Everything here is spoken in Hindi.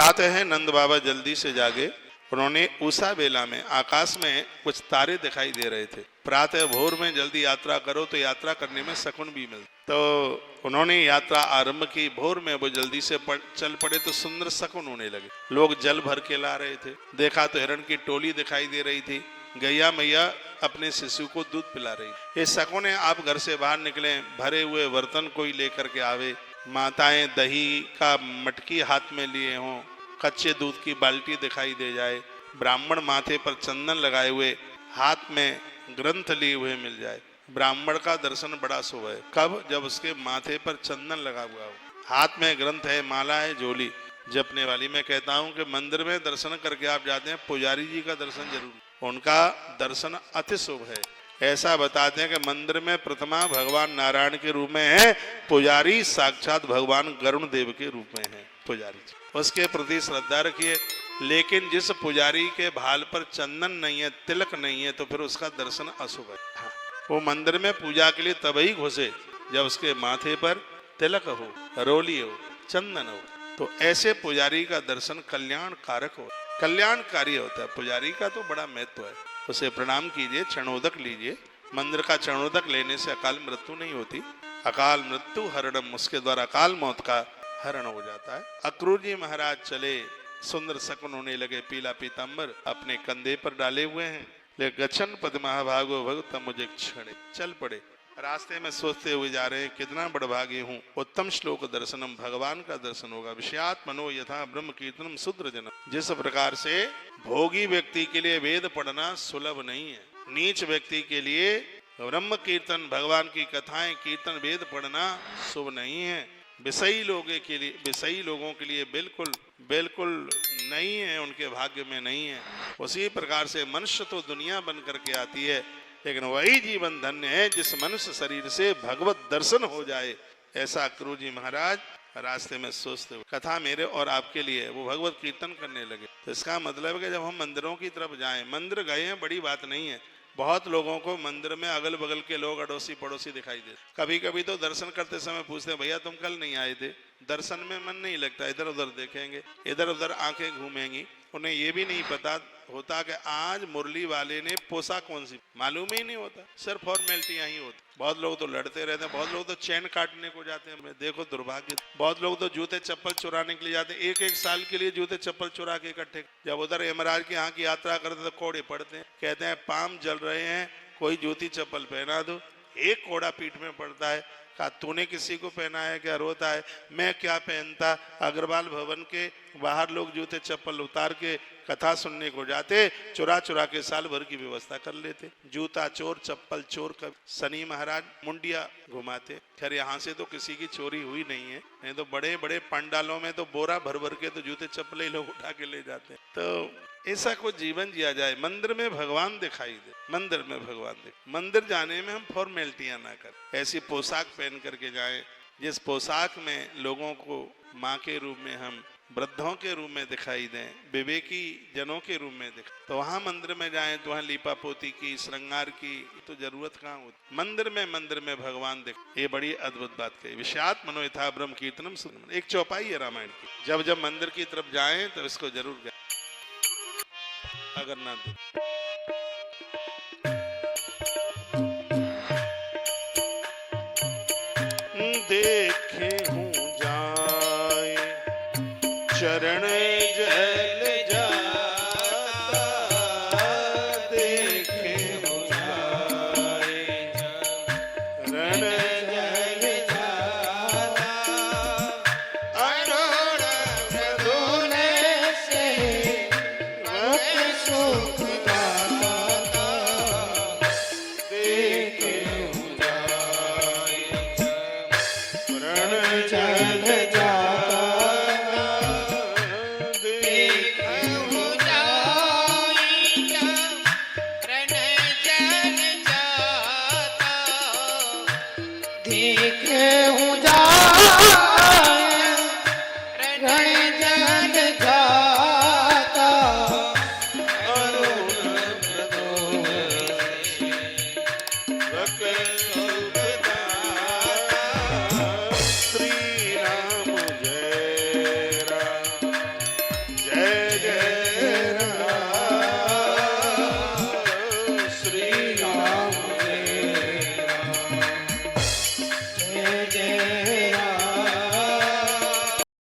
प्रातः है नंद बाबा जल्दी से जागे। उन्होंने उषा बेला में आकाश में कुछ तारे दिखाई दे रहे थे। प्रातः भोर में जल्दी यात्रा करो तो यात्रा करने में शकुन भी मिलता। तो उन्होंने यात्रा आरंभ की। भोर में वो जल्दी से चल पड़े तो सुंदर शकुन होने लगे। लोग जल भर के ला रहे थे। देखा तो हिरण की टोली दिखाई दे रही थी। गैया मैया अपने शिशु को दूध पिला रही। ये शकुन है, आप घर से बाहर निकले, भरे हुए बर्तन कोई लेकर के आवे, माताएं दही का मटकी हाथ में लिए हों, कच्चे दूध की बाल्टी दिखाई दे जाए, ब्राह्मण माथे पर चंदन लगाए हुए, हाथ में ग्रंथ लिए हुए मिल जाए। ब्राह्मण का दर्शन बड़ा शुभ है। कब? जब उसके माथे पर चंदन लगा हुआ हो, हाथ में ग्रंथ है, माला है, झोली जपने वाली। मैं कहता हूं कि मंदिर में दर्शन करके आप जाते हैं, पुजारी जी का दर्शन जरूर, उनका दर्शन अति शुभ है। ऐसा बताते हैं कि मंदिर में प्रतिमा भगवान नारायण के रूप में है, पुजारी साक्षात भगवान गरुण देव के रूप में है पुजारी जी। उसके प्रति श्रद्धा रखिए। लेकिन जिस पुजारी के भाल पर चंदन नहीं है, तिलक नहीं है, तो फिर उसका दर्शन अशुभ है। हाँ, वो मंदिर में पूजा के लिए तभी घुसे जब उसके माथे पर तिलक हो, रोली हो, चंदन हो। तो ऐसे पुजारी का दर्शन कल्याण कारक हो, कल्याणकारी होता है। पुजारी का तो बड़ा महत्व है। उसे प्रणाम कीजिए, चरणोदक लीजिए। मंदिर का चरणोदक लेने से अकाल मृत्यु नहीं होती। अकाल मृत्यु हरणम, उसके द्वारा अकाल मौत का हरण हो जाता है। अक्रूर जी महाराज चले, सुंदर शकुन होने लगे। पीला पीताम्बर अपने कंधे पर डाले हुए हैं। ले गच्छन पद महाभागो भगत मुझे क्षण, चल पड़े। रास्ते में सोचते हुए जा रहे हैं, कितना बड़भागी हूँ, उत्तम श्लोक दर्शनम, भगवान का दर्शन होगा। विषयात् मनो यथा ब्रह्म कीर्तनम शूद्र जनम। जिस प्रकार से भोगी व्यक्ति के लिए वेद पढ़ना सुलभ नहीं है, नीच व्यक्ति के लिए ब्रह्म कीर्तन, भगवान की कथाएं, कीर्तन, वेद पढ़ना शुभ नहीं है। विषयी लोगों के लिए बिल्कुल बिल्कुल नहीं है, उनके भाग्य में नहीं है। उसी प्रकार से मनुष्य तो दुनिया बन करके आती है, लेकिन वही जीवन धन्य है जिस मनुष्य शरीर से भगवत दर्शन हो जाए। ऐसा अक्रूर जी महाराज रास्ते में सोचते हुए, कथा मेरे और आपके लिए, वो भगवत कीर्तन करने लगे। तो इसका मतलब है कि जब हम मंदिरों की तरफ जाएं, मंदिर गए हैं बड़ी बात नहीं है। बहुत लोगों को मंदिर में अगल बगल के लोग, अड़ोसी पड़ोसी दिखाई दे। कभी कभी तो दर्शन करते समय पूछते हैं, भैया तुम कल नहीं आए थे? दर्शन में मन नहीं लगता, इधर उधर देखेंगे, इधर उधर आंखें घूमेंगी। उन्हें ये भी नहीं पता होता कि आज मुरली वाले ने पोसा कौन सी, मालूम ही नहीं होता। सिर्फ फॉर्मेलिटियां ही होती। बहुत लोग तो लड़ते रहते हैं, बहुत लोग तो चैन काटने को जाते हैं। देखो दुर्भाग्य, बहुत लोग तो जूते चप्पल चुराने के लिए जाते हैं। एक साल के लिए जूते चप्पल चुरा के इकट्ठे। जब उधर यमराज के यहाँ की यात्रा करते तो कोड़े पड़ते हैं, कहते हैं पाम जल रहे हैं, कोई जूती चप्पल पहना दो। एक कोड़ा पीठ में पड़ता है, कहा तूने किसी को पहना है क्या? रोता है, मैं क्या पहनता। अग्रवाल भवन के बाहर लोग जूते चप्पल उतार के कथा सुनने को जाते, चुरा चुरा के साल भर की व्यवस्था कर लेते। जूता चोर, चप्पल चोर। कब शनि महाराज मुंडिया घुमाते। खैर यहाँ से तो किसी की चोरी हुई नहीं है, नहीं तो बड़े बड़े पंडालों में तो बोरा भर भर के तो जूते चप्पल लोग उठा के ले जाते। तो ऐसा कुछ जीवन जिया जाए, मंदिर में भगवान दिखाई दे, मंदिर में भगवान दे। मंदिर जाने में हम फॉर्मेलिटियां ना करें, ऐसी पोशाक पहन करके जाएं जिस पोशाक में लोगों को माँ के रूप में, हम वृद्धों के रूप में दिखाई दें, विवेकी जनों के रूप में दिखाई। तो वहां मंदिर में जाएं तो वहां लीपा पोती की, श्रृंगार की तो जरूरत कहाँ होती। मंदिर में भगवान दिख, ये बड़ी अद्भुत बात कही। विषयात् मनो यथा ब्रह्म कीर्तनम सुनम, एक चौपाई है रामायण की। जब जब मंदिर की तरफ जाएं तो इसको जरूर गाएं, अगर ना देखे हूँ जाए चरण जल जाता, देखे हूँ जाए चरण जल जाता, अरुण मधुने से सुख दाता, देखे हूँ जाए चरण जल जाता, देखे